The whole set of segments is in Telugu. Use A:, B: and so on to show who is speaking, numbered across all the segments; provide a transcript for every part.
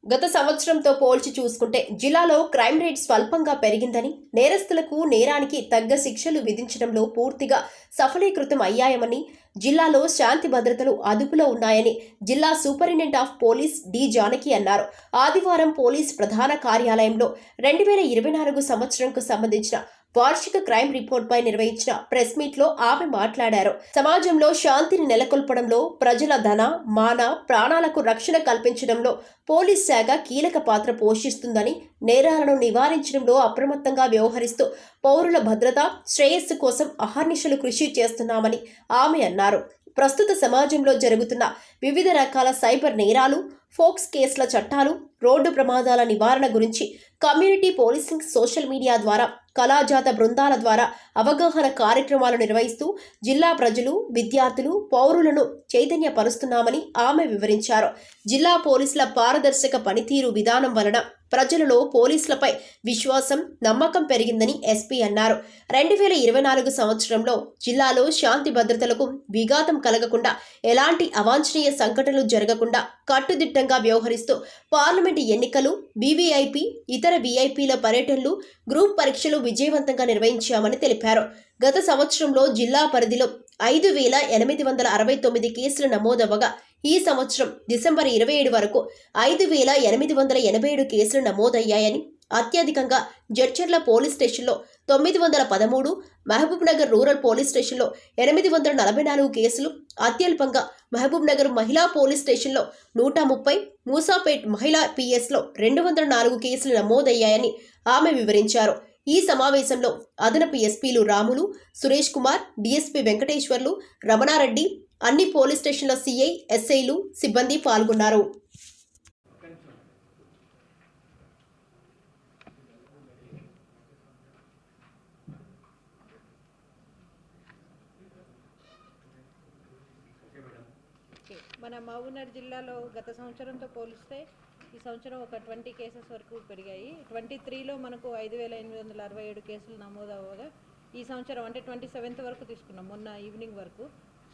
A: గత సంవత్సరంతో పోల్చి చూసుకుంటే జిల్లాలో క్రైమ్ రేట్ స్వల్పంగా పెరిగిందని, నేరస్తులకు నేరానికి తగ్గ శిక్షలు విధించడంలో పూర్తిగా సఫలీకృతం అయ్యాయని, జిల్లాలో శాంతి భద్రతలు అదుపులో ఉన్నాయని జిల్లా superintendent of police D Janaki అన్నారు. ఆదివారం పోలీస్ ప్రధాన కార్యాలయంలో 2024 సంవత్సరంకు సంబంధించిన వార్షిక క్రైమ్ రిపోర్ట్ పై నిర్వహించిన ప్రెస్ మీట్ లో ఆమె మాట్లాడారు. సమాజంలో శాంతిని నెలకొల్పడంలో, ప్రజల ధన, మాన, ప్రాణాలకు రక్షణ కల్పించడంలో పోలీస్ శాఖ కీలక పాత్ర పోషిస్తుందని, నేరాలను నివారించడంలో అప్రమత్తంగా వ్యవహరిస్తూ పౌరుల భద్రత, శ్రేయస్సు కోసం అహర్నిశలు కృషి చేస్తున్నామని ఆమె అన్నారు. ప్రస్తుత సమాజంలో జరుగుతున్న వివిధ రకాల సైబర్ నేరాలు, ఫోక్స్ కేసుల చట్టాలు, రోడ్డు ప్రమాదాల నివారణ గురించి కమ్యూనిటీ పోలీసింగ్, సోషల్ మీడియా ద్వారా, కళాజాత బృందాల ద్వారా అవగాహన కార్యక్రమాలు నిర్వహిస్తూ జిల్లా ప్రజలు, విద్యార్థులు, పౌరులను చైతన్యపరుస్తున్నామని ఆమె వివరించారు. జిల్లా పోలీసుల పారదర్శక పనితీరు విధానం వలన ప్రజలలో పోలీసులపై విశ్వాసం, నమ్మకం పెరిగిందని ఎస్పీ అన్నారు. 2024 సంవత్సరంలో జిల్లాలో శాంతి భద్రతలకు విఘాతం కలగకుండా, ఎలాంటి అవాంఛనీయ సంఘటనలు జరగకుండా కట్టుదిట్టంగా వ్యవహరిస్తూ పార్లమెంటు ఎన్నికలు, వీవీఐపీ, ఇతర వీఐపీల పర్యటనలు, గ్రూప్ పరీక్షలు విజయవంతంగా నిర్వహించామని తెలిపారు. గత సంవత్సరంలో జిల్లా పరిధిలో 5,869 కేసులు నమోదవగా, ఈ సంవత్సరం డిసెంబర్ 27 వరకు 5,887 కేసులు నమోదయ్యాయని, అత్యధికంగా జడ్చర్ల పోలీస్ స్టేషన్లో 913, మహబూబ్ నగర్ రూరల్ పోలీస్ స్టేషన్లో 844 కేసులు, అత్యల్పంగా మహబూబ్ నగర్ మహిళా పోలీస్ స్టేషన్లో 130, మూసాపేట్ మహిళా పిఎస్లో 204 కేసులు నమోదయ్యాయని ఆమె వివరించారు. ఈ సమావేశంలో అదనపు ఎస్పీలు రాములు, సురేష్ కుమార్, డీఎస్పీ వెంకటేశ్వర్లు, రమణారెడ్డి, అన్ని పోలీస్ స్టేషన్ల సిఐ, ఎస్ఐలు, సిబ్బంది పాల్గొన్నారు.
B: మన మహబూబ్నగర్ జిల్లాలో గత సంవత్సరంతో పోలిస్తే ఈ సంవత్సరం ఒక 20 కేసెస్ వరకు పెరిగాయి. 23లో మనకు 5,867 కేసులు నమోదవగా, ఈ సంవత్సరం అంటే 27th వరకు తీసుకున్నాం, మొన్న ఈవినింగ్ వరకు.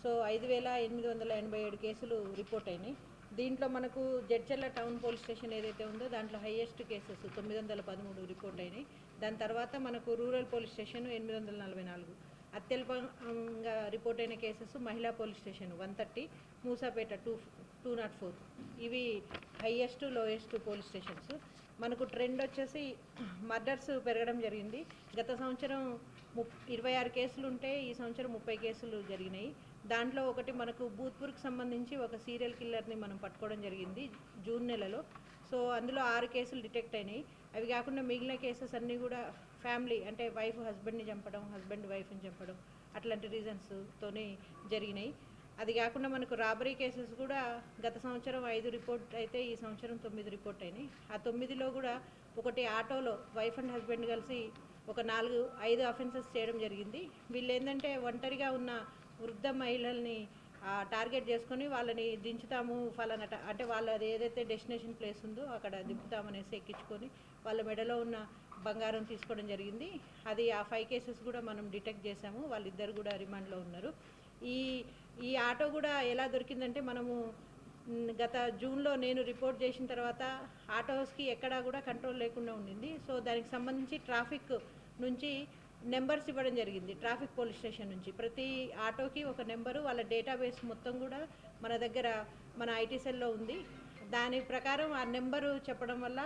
B: సో 5,887 కేసులు రిపోర్ట్ అయినాయి. దీంట్లో మనకు జడ్చర్ల టౌన్ పోలీస్ స్టేషన్ ఏదైతే ఉందో దాంట్లో హైయెస్ట్ కేసెస్ 913 రిపోర్ట్ అయినాయి. దాని తర్వాత మనకు రూరల్ పోలీస్ స్టేషన్ 844, అత్యల్పంగా రిపోర్ట్ అయిన కేసెస్ మహిళా పోలీస్ స్టేషన్ 130, మూసాపేట 204. ఇవి హైయెస్ట్, లోయెస్ట్ పోలీస్ స్టేషన్స్. మనకు ట్రెండ్ వచ్చేసి మర్డర్స్ పెరగడం జరిగింది. గత సంవత్సరం 26 కేసులు ఉంటే ఈ సంవత్సరం 30 కేసులు జరిగినాయి. దాంట్లో ఒకటి మనకు భూత్పూర్కి సంబంధించి ఒక సీరియల్ కిల్లర్ని మనం పట్టుకోవడం జరిగింది జూన్ నెలలో. సో అందులో 6 కేసులు డిటెక్ట్ అయినాయి. అవి కాకుండా మిగిలిన కేసెస్ అన్నీ కూడా ఫ్యామిలీ, అంటే వైఫ్ హస్బెండ్ని చంపడం, హస్బెండ్ వైఫ్ని చంపడం, అట్లాంటి రీజన్స్తోనే జరిగినాయి. అది కాకుండా మనకు రాబరీ కేసెస్ కూడా గత సంవత్సరం 5 రిపోర్ట్ అయితే ఈ సంవత్సరం 9 రిపోర్ట్ అయినాయి. ఆ 9లో కూడా ఒకటి ఆటోలో వైఫ్ అండ్ హస్బెండ్ కలిసి ఒక 4-5 అఫెన్సెస్ చేయడం జరిగింది. వీళ్ళు ఏంటంటే ఒంటరిగా ఉన్న వృద్ధ మహిళల్ని టార్గెట్ చేసుకొని వాళ్ళని దించుతాము ఫలానా, అంటే వాళ్ళది ఏదైతే డెస్టినేషన్ ప్లేస్ ఉందో అక్కడ దింపుతామనేసి ఎక్కించుకొని వాళ్ళ మెడలో ఉన్న బంగారం తీసుకోవడం జరిగింది. అది ఆ 5 కేసెస్ కూడా మనం డిటెక్ట్ చేసాము. వాళ్ళిద్దరు కూడా రిమాండ్లో ఉన్నారు. ఈ ఆటో కూడా ఎలా దొరికిందంటే, మనము గత జూన్లో నేను రిపోర్ట్ చేసిన తర్వాత ఆటోస్కి ఎక్కడా కూడా కంట్రోల్ లేకుండా ఉండింది. సో దానికి సంబంధించి ట్రాఫిక్ నుంచి నెంబర్స్ ఇవ్వడం జరిగింది. ట్రాఫిక్ పోలీస్ స్టేషన్ నుంచి ప్రతి ఆటోకి ఒక నెంబరు, వాళ్ళ డేటాబేస్ మొత్తం కూడా మన దగ్గర మన ఐటీ సెల్లో ఉంది. దాని ప్రకారం ఆ నెంబరు చెప్పడం వల్ల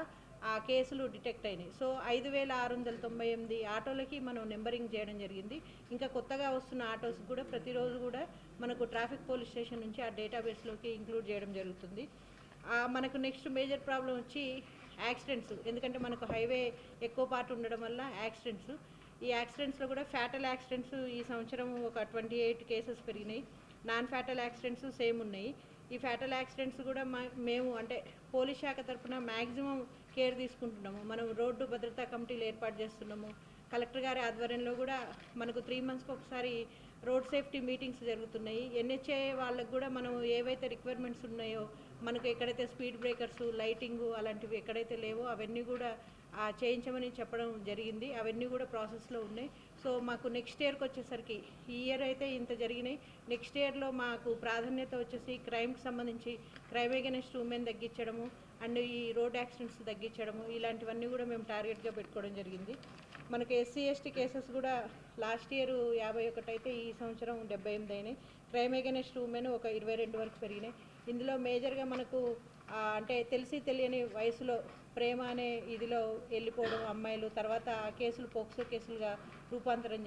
B: ఆ కేసులు డిటెక్ట్ అయినాయి. సో 5,698 ఆటోలకి మనం నెంబరింగ్ చేయడం జరిగింది. ఇంకా కొత్తగా వస్తున్న ఆటోస్ కూడా ప్రతిరోజు కూడా మనకు ట్రాఫిక్ పోలీస్ స్టేషన్ నుంచి ఆ డేటాబేస్లోకి ఇంక్లూడ్ చేయడం జరుగుతుంది. మనకు నెక్స్ట్ మేజర్ ప్రాబ్లం వచ్చి యాక్సిడెంట్స్. ఎందుకంటే మనకు హైవే ఎక్కువ పార్ట్ ఉండడం వల్ల యాక్సిడెంట్స్, ఈ యాక్సిడెంట్స్లో కూడా ఫ్యాటల్ యాక్సిడెంట్స్ ఈ సంవత్సరం ఒక 28 కేసెస్ పెరిగినాయి. నాన్ ఫ్యాటల్ యాక్సిడెంట్స్ సేమ్ ఉన్నాయి. ఈ ఫ్యాటల్ యాక్సిడెంట్స్ కూడా మేము అంటే పోలీస్ శాఖ తరఫున మ్యాక్సిమం కేర్ తీసుకుంటున్నాము. మనం రోడ్డు భద్రతా కమిటీలు ఏర్పాటు చేస్తున్నాము. కలెక్టర్ గారి ఆధ్వర్యంలో కూడా మనకు 3 monthsకి ఒకసారి రోడ్ సేఫ్టీ మీటింగ్స్ జరుగుతున్నాయి. ఎన్హెచ్ఏ వాళ్ళకు కూడా మనం ఏవైతే రిక్వైర్మెంట్స్ ఉన్నాయో, మనకు ఎక్కడైతే స్పీడ్ బ్రేకర్స్, లైటింగు అలాంటివి ఎక్కడైతే లేవో అవన్నీ కూడా చేయించమని చెప్పడం జరిగింది. అవన్నీ కూడా ప్రాసెస్లో ఉన్నాయి. సో మాకు నెక్స్ట్ ఇయర్కి వచ్చేసరికి ఈ ఇయర్ అయితే ఇంత జరిగినాయి, నెక్స్ట్ ఇయర్లో మాకు ప్రాధాన్యత వచ్చేసి క్రైమ్కి సంబంధించి క్రైమ్ అగైనెస్ట్ ఉమెన్ తగ్గించడము అండ్ ఈ రోడ్ యాక్సిడెంట్స్ తగ్గించడము ఇలాంటివన్నీ కూడా మేము టార్గెట్గా పెట్టుకోవడం జరిగింది. మనకు ఎస్సీ ఎస్టీ కేసెస్ కూడా లాస్ట్ ఇయర్ 51 అయితే ఈ సంవత్సరం 78 అయినాయి. క్రైమ్ అగైనెస్ట్ ఉమెన్ ఒక 22 వరకు పెరిగినాయి. ఇందులో మేజర్గా మనకు అంటే తెలిసి తెలియని వయసులో ప్రేమ అనే ఇదిలో వెళ్ళిపోవడం అమ్మాయిలు, తర్వాత ఆ కేసులు పోక్సో కేసులుగా రూపాంతరం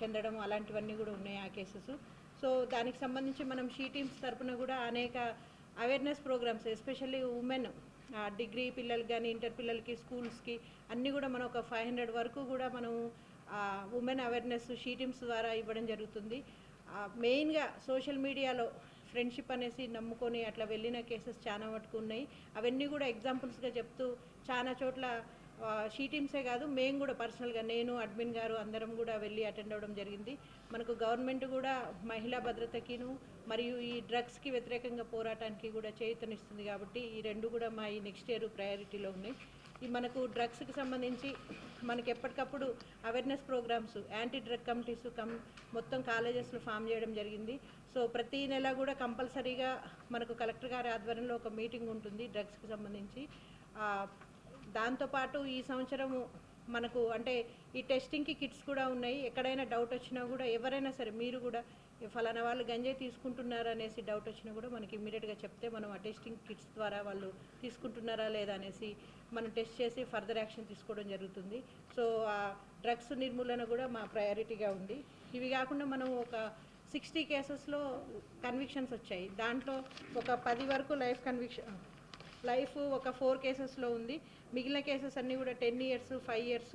B: చెందడం అలాంటివన్నీ కూడా ఉన్నాయి ఆ కేసెస్. సో దానికి సంబంధించి మనం షీ టీమ్స్ తరపున కూడా అనేక awareness programmes especially women degree పిల్లలకి కానీ ఇంటర్ పిల్లలకి స్కూల్స్కి అన్నీ కూడా మనం ఒక 500 వరకు కూడా మనం ఉమెన్ అవేర్నెస్ షీ టీమ్స్ ద్వారా ఇవ్వడం జరుగుతుంది. మెయిన్గా సోషల్ మీడియాలో ఫ్రెండ్షిప్ అనేసి నమ్ముకొని అట్లా వెళ్ళిన కేసెస్ చాలా మటుకు ఉన్నాయి. అవన్నీ కూడా ఎగ్జాంపుల్స్గా చెప్తూ చాలా చోట్ల షీ టీమ్సే కాదు మేము కూడా పర్సనల్గా నేను అడ్మిన్ గారు అందరం కూడా వెళ్ళి అటెండ్ అవ్వడం జరిగింది. మనకు గవర్నమెంట్ కూడా మహిళా భద్రతకిను మరియు ఈ డ్రగ్స్కి వ్యతిరేకంగా పోరాటానికి కూడా చేయూతనిస్తుంది కాబట్టి ఈ రెండు కూడా మా ఈ నెక్స్ట్ ఇయర్ ప్రయారిటీలో ఉన్నాయి. ఈ మనకు డ్రగ్స్కి సంబంధించి మనకి ఎప్పటికప్పుడు awareness programmes anti drug committees మొత్తం కాలేజెస్లో ఫామ్ చేయడం జరిగింది. సో ప్రతి నెల కూడా కంపల్సరీగా మనకు కలెక్టర్ గారి ఆధ్వర్యంలో ఒక మీటింగ్ ఉంటుంది డ్రగ్స్కి సంబంధించి. దాంతోపాటు ఈ సంవత్సరము మనకు అంటే ఈ టెస్టింగ్కి కిట్స్ కూడా ఉన్నాయి. ఎక్కడైనా డౌట్ వచ్చినా కూడా ఎవరైనా సరే మీరు కూడా ఫలానా వాళ్ళు గంజాయి తీసుకుంటున్నారా అనేసి డౌట్ వచ్చినా కూడా మనకి ఇమ్మీడియట్గా చెప్తే మనం ఆ టెస్టింగ్ కిట్స్ ద్వారా వాళ్ళు తీసుకుంటున్నారా లేదా అనేసి మనం టెస్ట్ చేసి ఫర్దర్ యాక్షన్ తీసుకోవడం జరుగుతుంది. సో ఆ డ్రగ్స్ నిర్మూలన కూడా మా ప్రయారిటీగా ఉంది. ఇవి కాకుండా మనం ఒక 60 కేసెస్లో కన్విక్షన్స్ వచ్చాయి. దాంట్లో ఒక 10 వరకు లైఫ్ ఒక 4 కేసెస్లో ఉంది. మిగిలిన కేసెస్ అన్నీ కూడా 10 years 5 years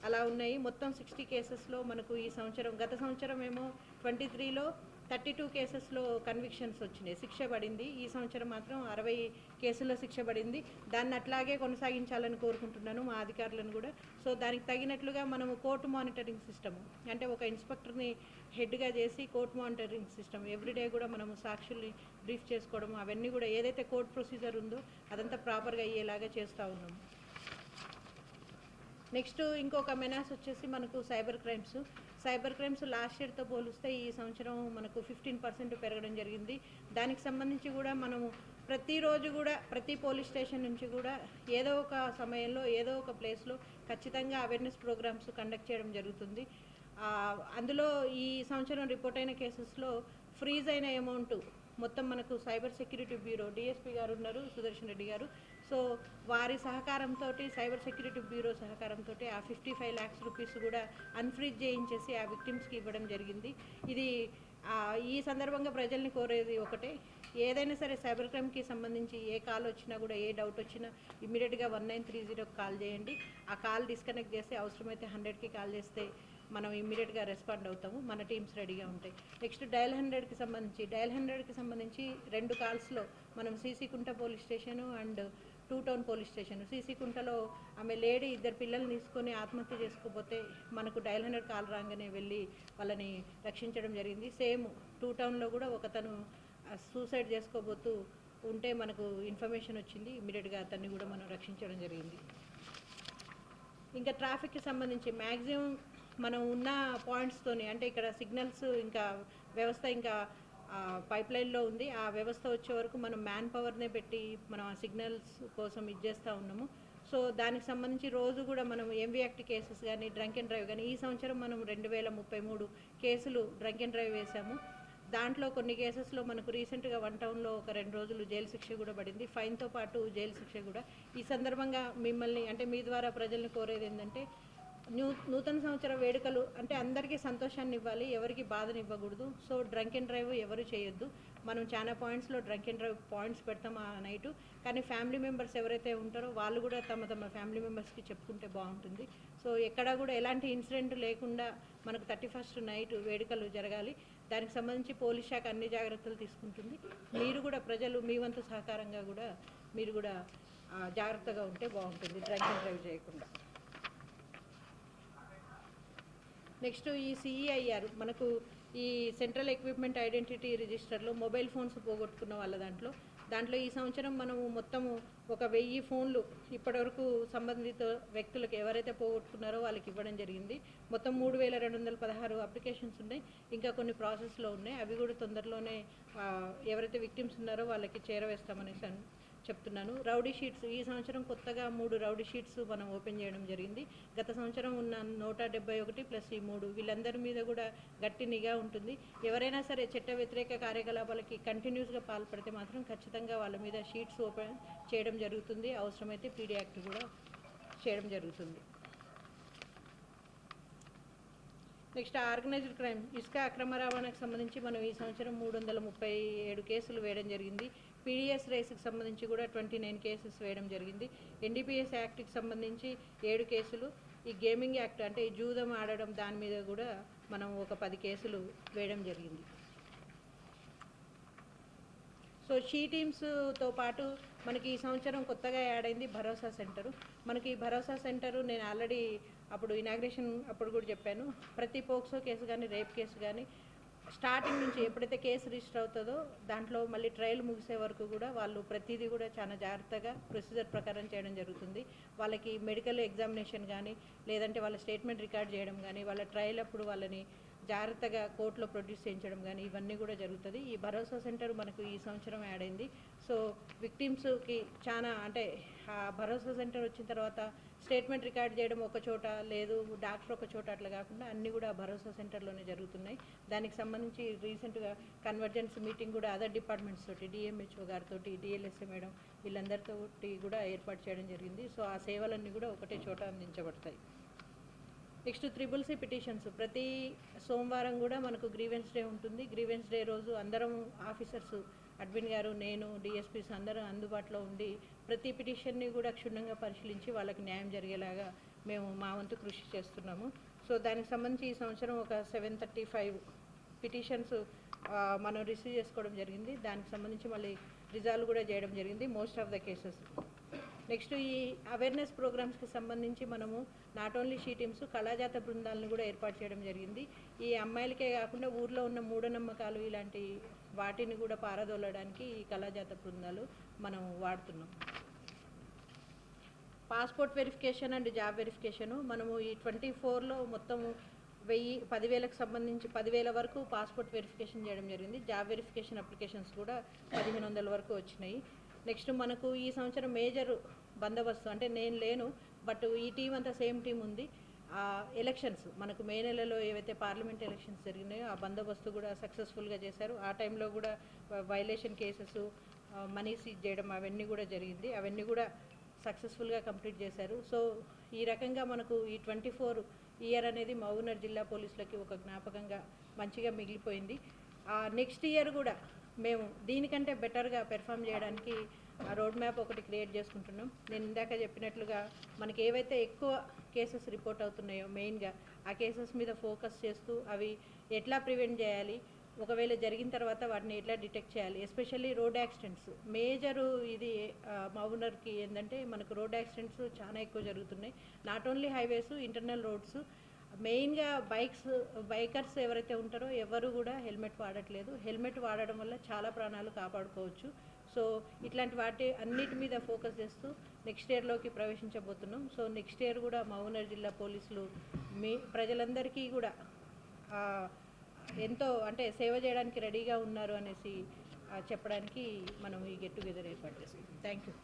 B: అలా ఉన్నాయి. మొత్తం 60 కేసెస్లో మనకు ఈ సంవత్సరం గత సంవత్సరం ఏమో 23లో 32 కేసెస్లో కన్విక్షన్స్ వచ్చినాయి, శిక్ష పడింది. ఈ సంవత్సరం మాత్రం 60 కేసుల్లో శిక్ష పడింది. దాన్ని అట్లాగే కొనసాగించాలని కోరుకుంటున్నాను మా అధికారులను కూడా. సో దానికి తగినట్లుగా మనము కోర్టు మానిటరింగ్ సిస్టమ్ అంటే ఒక ఇన్స్పెక్టర్ని హెడ్గా చేసి కోర్టు మానిటరింగ్ సిస్టమ్ ఎవ్రీడే కూడా మనము సాక్షుల్ని బ్రీఫ్ చేసుకోవడం అవన్నీ కూడా ఏదైతే కోర్టు ప్రొసీజర్ ఉందో అదంతా ప్రాపర్గా అయ్యేలాగా చేస్తూ ఉన్నాము. నెక్స్ట్ ఇంకొక మెనాస్ వచ్చేసి మనకు సైబర్ క్రైమ్స్ లాస్ట్ ఇయర్తో పోలిస్తే ఈ సంవత్సరం మనకు 15% పెరగడం జరిగింది. దానికి సంబంధించి కూడా మనము ప్రతిరోజు కూడా ప్రతి పోలీస్ స్టేషన్ నుంచి కూడా ఏదో ఒక సమయంలో ఏదో ఒక ప్లేస్లో ఖచ్చితంగా అవేర్నెస్ ప్రోగ్రామ్స్ కండక్ట్ చేయడం జరుగుతుంది. అందులో ఈ సంవత్సరం రిపోర్ట్ అయిన కేసెస్లో ఫ్రీజ్ అయిన అమౌంట్ మొత్తం మనకు సైబర్ సెక్యూరిటీ బ్యూరో డిఎస్పీ గారు ఉన్నారు సుదర్శన్ రెడ్డి గారు. సో వారి సహకారంతో సైబర్ సెక్యూరిటీ బ్యూరో సహకారంతో ఆ 55 lakhs రూపీస్ కూడా అన్ఫ్రీజ్ చేయించేసి ఆ విక్టిమ్స్కి ఇవ్వడం జరిగింది. ఇది ఈ సందర్భంగా ప్రజల్ని కోరేది ఒకటే, ఏదైనా సరే సైబర్ క్రైమ్కి సంబంధించి ఏ కాల్ వచ్చినా కూడా ఏ డౌట్ వచ్చినా ఇమ్మీడియట్గా 1930కి కాల్ చేయండి. ఆ కాల్ డిస్కనెక్ట్ చేసి అవసరమైతే 100కి కాల్ చేస్తే మనం ఇమ్మీడియట్గా రెస్పాండ్ అవుతాము. మన టీమ్స్ రెడీగా ఉంటాయి. నెక్స్ట్ డయల్ 100కి సంబంధించి 2 కాల్స్లో మనం CC Kunta police station and 2 Town police station. సీసీ కుంటలో ఆమె లేడీ 2 పిల్లల్ని తీసుకొని ఆత్మహత్య చేసుకోకపోతే మనకు డయల్ 100 కాల్ రాగానే వెళ్ళి వాళ్ళని రక్షించడం జరిగింది. సేమ్ 2 Townలో కూడా ఒకతను సూసైడ్ చేసుకోబోతూ ఉంటే మనకు ఇన్ఫర్మేషన్ వచ్చింది, ఇమ్మీడియట్గా అతన్ని కూడా మనం రక్షించడం జరిగింది. ఇంకా ట్రాఫిక్కి సంబంధించి మ్యాక్సిమం మనం ఉన్న పాయింట్స్తోని అంటే ఇక్కడ సిగ్నల్స్ ఇంకా వ్యవస్థ ఇంకా పైప్ లైన్లో ఉంది. ఆ వ్యవస్థ వచ్చే వరకు మనం మ్యాన్ పవర్నే పెట్టి మనం ఆ సిగ్నల్స్ కోసం ఇచ్చేస్తూ ఉన్నాము. సో దానికి సంబంధించి రోజు కూడా మనం ఎంవీ యాక్ట్ కేసెస్ కానీ డ్రంక్ అండ్ డ్రైవ్ కానీ ఈ సంవత్సరం మనం 2033 కేసులు డ్రంక్ అండ్ డ్రైవ్ వేసాము. దాంట్లో కొన్ని కేసెస్లో మనకు రీసెంట్గా 1 Townలో ఒక 2 రోజులు జైలు శిక్ష కూడా పడింది, ఫైన్తో పాటు జైలు శిక్ష కూడా. ఈ సందర్భంగా మిమ్మల్ని అంటే మీ ద్వారా ప్రజల్ని కోరేది ఏంటంటే నూతన సంవత్సర వేడుకలు అంటే అందరికీ సంతోషాన్ని ఇవ్వాలి, ఎవరికి బాధని ఇవ్వకూడదు. సో డ్రంక్ అండ్ డ్రైవ్ ఎవరు చేయొద్దు. మనం చాలా పాయింట్స్లో డ్రంక్ అండ్ డ్రైవ్ పాయింట్స్ పెడతాం ఆ నైటు. కానీ ఫ్యామిలీ మెంబర్స్ ఎవరైతే ఉంటారో వాళ్ళు కూడా తమ ఫ్యామిలీ మెంబర్స్కి చెప్పుకుంటే బాగుంటుంది. సో ఎక్కడా కూడా ఎలాంటి ఇన్సిడెంట్ లేకుండా మనకు 31st నైట్ వేడుకలు జరగాలి. దానికి సంబంధించి పోలీస్ శాఖ అన్ని జాగ్రత్తలు తీసుకుంటుంది. మీరు కూడా ప్రజలు మీ వంతు సహకారంగా కూడా మీరు కూడా జాగ్రత్తగా ఉంటే బాగుంటుంది డ్రంక్ అండ్ డ్రైవ్ చేయకుండా. నెక్స్ట్ ఈ CEIR మనకు ఈ సెంట్రల్ ఎక్విప్మెంట్ ఐడెంటిటీ రిజిస్టర్లో మొబైల్ ఫోన్స్ పోగొట్టుకున్న వాళ్ళ దాంట్లో ఈ సంవత్సరం మనము మొత్తము 1000 ఫోన్లు ఇప్పటివరకు సంబంధిత వ్యక్తులకు ఎవరైతే పోగొట్టుకున్నారో వాళ్ళకి ఇవ్వడం జరిగింది. మొత్తం 3216 అప్లికేషన్స్ ఉన్నాయి. ఇంకా కొన్ని ప్రాసెస్లో ఉన్నాయి. అవి కూడా తొందరలోనే ఎవరైతే విక్టిమ్స్ ఉన్నారో వాళ్ళకి చేరవేస్తామనేసి చెప్తున్నాను. రౌడీ షీట్స్ ఈ సంవత్సరం కొత్తగా 3 రౌడీ షీట్స్ మనం ఓపెన్ చేయడం జరిగింది. గత సంవత్సరం ఉన్న 171 ప్లస్ ఈ 3 వీళ్ళందరి మీద కూడా గట్టి నిఘా ఉంటుంది. ఎవరైనా సరే చట్ట వ్యతిరేక కార్యకలాపాలకి కంటిన్యూస్గా పాల్పడితే మాత్రం ఖచ్చితంగా వాళ్ళ మీద షీట్స్ ఓపెన్ చేయడం జరుగుతుంది. అవసరమైతే పీడీ యాక్ట్ కూడా చేయడం జరుగుతుంది. నెక్స్ట్ ఆర్గనైజ్డ్ క్రైమ్ ఇసుక అక్రమ రవాణాకు సంబంధించి మనం ఈ సంవత్సరం 337 కేసులు వేయడం జరిగింది. పీడిఎస్ రేస్కి సంబంధించి కూడా 29 కేసెస్ వేయడం జరిగింది. ఎన్డీపీఎస్ యాక్ట్కి సంబంధించి 7 కేసులు, ఈ గేమింగ్ యాక్ట్ అంటే ఈ జూదం ఆడడం దాని మీద కూడా మనం ఒక 10 కేసులు వేయడం జరిగింది. సో షీ టీమ్స్తో పాటు మనకి ఈ సంవత్సరం కొత్తగా యాడ్ అయింది భరోసా సెంటరు. మనకి భరోసా సెంటరు నేను ఆల్రెడీ అప్పుడు ఇనాగ్రేషన్ అప్పుడు కూడా చెప్పాను. ప్రతి పోక్సో కేసు కానీ రేప్ కేసు కానీ స్టార్టింగ్ నుంచి ఎప్పుడైతే కేసు రిజిస్టర్ అవుతుందో దాంట్లో మళ్ళీ ట్రయల్ ముగిసే వరకు కూడా వాళ్ళు ప్రతిదీ కూడా చాలా జాగ్రత్తగా ప్రొసీజర్ ప్రకారం చేయడం జరుగుతుంది. వాళ్ళకి మెడికల్ ఎగ్జామినేషన్ కానీ లేదంటే వాళ్ళ స్టేట్మెంట్ రికార్డ్ చేయడం కానీ వాళ్ళ ట్రయల్ అప్పుడు వాళ్ళని జాగ్రత్తగా కోర్టులో ప్రొడ్యూస్ చేయించడం కానీ ఇవన్నీ కూడా జరుగుతుంది. ఈ భరోసా సెంటర్ మనకు ఈ సంవత్సరం యాడ్ అయింది. సో విక్టిమ్స్కి చాలా అంటే ఆ భరోసా సెంటర్ వచ్చిన తర్వాత స్టేట్మెంట్ రికార్డ్ చేయడం ఒక చోట లేదు, డాక్టర్ ఒక చోట అట్లా కాకుండా అన్నీ కూడా భరోసా సెంటర్లోనే జరుగుతున్నాయి. దానికి సంబంధించి రీసెంట్గా కన్వర్జెన్స్ మీటింగ్ కూడా అదర్ డిపార్ట్మెంట్స్ తోటి డిఎంహెచ్ఓ గారితో డిఎల్ఎస్ఏ మేడం వీళ్ళందరితో కూడా ఏర్పాటు చేయడం జరిగింది. సో ఆ సేవలన్నీ కూడా ఒకటే చోట అందించబడతాయి. నెక్స్ట్ 3C పిటిషన్స్ ప్రతి సోమవారం కూడా మనకు గ్రీవెన్స్ డే ఉంటుంది. గ్రీవెన్స్ డే రోజు అందరం ఆఫీసర్స్ అడ్మిన్ గారు నేను డిఎస్పీస్ అందరం అందుబాటులో ఉండి ప్రతి పిటిషన్ని కూడా క్షుణ్ణంగా పరిశీలించి వాళ్ళకి న్యాయం జరిగేలాగా మేము మా వంతు కృషి చేస్తున్నాము. సో దానికి సంబంధించి ఈ సంవత్సరం ఒక 735 పిటిషన్స్ మనం రిసీవ్ చేసుకోవడం జరిగింది. దానికి సంబంధించి మళ్ళీ రిజాల్వ్ కూడా చేయడం జరిగింది most of the cases. Next ఈ అవేర్నెస్ ప్రోగ్రామ్స్కి సంబంధించి మనము నాట్ ఓన్లీ షీ టీమ్స్ కళాజాత బృందాలను కూడా ఏర్పాటు చేయడం జరిగింది. ఈ అమ్మాయిలకే కాకుండా ఊర్లో ఉన్న మూఢనమ్మకాలు ఇలాంటి వాటిని కూడా పారదోలడానికి ఈ కళాజాత బృందాలు మనం వాడుతున్నాం. Passport verification and job verification మనము ఈ 24లో మొత్తము 10,000కు సంబంధించి 10,000 వరకు పాస్పోర్ట్ వెరిఫికేషన్ చేయడం జరిగింది. జాబ్ వెరిఫికేషన్ అప్లికేషన్స్ కూడా 1,500 వరకు వచ్చినాయి. నెక్స్ట్ మనకు ఈ సంవత్సరం మేజర్ బందోబస్తు అంటే నేను లేను బట్ ఈ టీం అంతా సేమ్ టీం ఉంది. ఎలక్షన్స్ మనకు మే నెలలో ఏవైతే పార్లమెంట్ ఎలక్షన్స్ జరిగినాయో ఆ బందోబస్తు కూడా సక్సెస్ఫుల్గా చేశారు. ఆ టైంలో కూడా వైలేషన్ కేసెస్ మనీ సీజ్ చేయడం అవన్నీ కూడా జరిగింది. అవన్నీ కూడా సక్సెస్ఫుల్గా కంప్లీట్ చేశారు. సో ఈ రకంగా మనకు ఈ 24 ఇయర్ అనేది మహబూబ్నగర్ జిల్లా పోలీసులకి ఒక జ్ఞాపకంగా మంచిగా మిగిలిపోయింది. నెక్స్ట్ ఇయర్ కూడా మేము దీనికంటే బెటర్గా పెర్ఫామ్ చేయడానికి రోడ్ మ్యాప్ ఒకటి క్రియేట్ చేసుకుంటున్నాం. నేను ఇందాక చెప్పినట్లుగా మనకి ఏవైతే ఎక్కువ కేసెస్ రిపోర్ట్ అవుతున్నాయో మెయిన్గా ఆ కేసెస్ మీద ఫోకస్ చేస్తూ అవి ఎట్లా ప్రివెంట్ చేయాలి, ఒకవేళ జరిగిన తర్వాత వాటిని ఎట్లా డిటెక్ట్ చేయాలి. ఎస్పెషల్లీ రోడ్ యాక్సిడెంట్స్ మేజరు ఇది మహబూబ్నగర్కి ఏంటంటే మనకు రోడ్ యాక్సిడెంట్స్ చాలా ఎక్కువ జరుగుతున్నాయి. Not only highways internal roads మెయిన్గా బైకర్స్ ఎవరైతే ఉంటారో ఎవరు కూడా హెల్మెట్ వాడట్లేదు. హెల్మెట్ వాడడం వల్ల చాలా ప్రాణాలు కాపాడుకోవచ్చు. సో ఇట్లాంటి వాటి అన్నిటి మీద ఫోకస్ చేస్తూ నెక్స్ట్ ఇయర్లోకి ప్రవేశించబోతున్నాం. సో నెక్స్ట్ ఇయర్ కూడా మహబూబ్నగర్ జిల్లా పోలీసులు ప్రజలందరికీ కూడా ఎంతో అంటే సేవ చేయడానికి రెడీగా ఉన్నారు అనేసి చెప్పడానికి మనం ఈ గెట్ టుగెదర్ ఏర్పాటు చేస్తాం. Thank you.